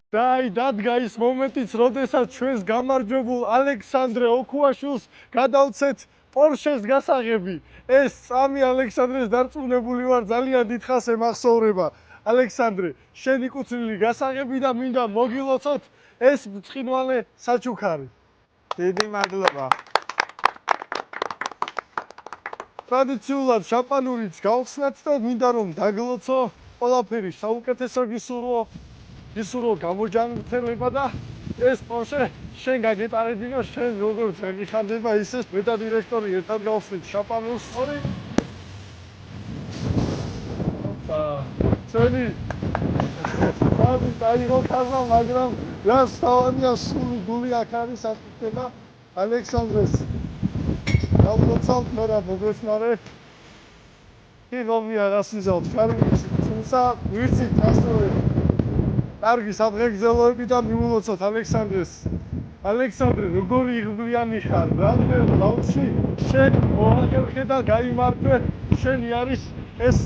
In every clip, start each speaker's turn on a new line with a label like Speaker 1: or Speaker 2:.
Speaker 1: და აი დადგა ის მომენტიც, როდესაც ჩვენს გამარჯვებულ ალექსანდრე ოქუაშვილს გადავცეთ პორშეს გასაღები. ეს წამი ალექსანდრეს დარწმუნებული ვარ, ძალიან დიდხანს ემახსოვრება. ალექსანდრე, შენი კუთვნილი გასაღები და მინდა მოგილოცოთ ეს ბრწყინვალე საჩუქარი.
Speaker 2: დიდი მადლობა.
Speaker 1: ტრადიციულად შამპანურიც გავხსნათ და მინდა რომ დაგლოცო, ყველაფერი საუკეთესო გისურვო გამოჯანმრთელება და ეს პორშე შენ გაგეტარებინო, შენ როგორც გიხარდება ისე მე და დირექტორი ერთად გავხსნით შამპანურს. ჩვენი ბაბი დაიღო ქარმა, მაგრამ რა სწავანია სული გული აქ არის აკეთება ალექსანდრეს. დავlocავთ მე რა მოგესმარე. კი რომია გასიზავთ კარგი, თუმცა ვიცით გასწორებ. კარგი სადღეგრძელოები და მივულოცოთ ალექსანდრეს. ალექსანდრე, როგორი იღბლიანი ხარ, რამდენ ბავშვი შენ მოახერხე და გაიმართვე, შენი არის ეს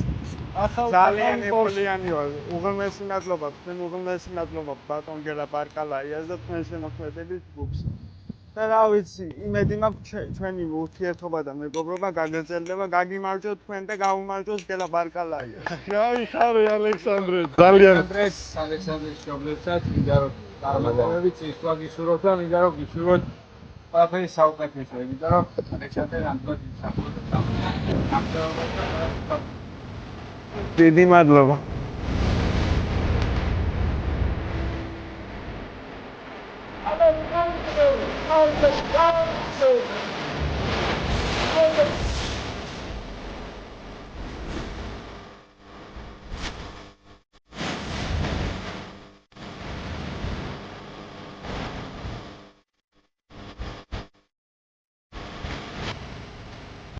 Speaker 2: ძალიან იღბლიანი ვარ. უღრმესი მადლობა, თქვენ უღრმესი მადლობა ბატონ გელა ბარკალაიას და თქვენ შემოქმედებით ჯგუფს. და რა ვიცი, იმედი მაქვს ჩვენი ურთიერთობა და მეგობრობა გაგრძელდება, გაგიმარჯვოთ თქვენ და გაუმარჯვოს გელა ბარკალაიას.
Speaker 1: გაიხარე ალექსანდრე, ძალიან
Speaker 3: ალექსანდრის მშობლებსაც მინდა რომ წარმატებებით ისვა გისურვოთ და მინდა რომ გისურვოთ ყველაფერი საუკეთესო. მინდა რომ ალექსანდრე რამდენად ისახოს.
Speaker 2: დიდი მადლობა.
Speaker 1: Alexandre!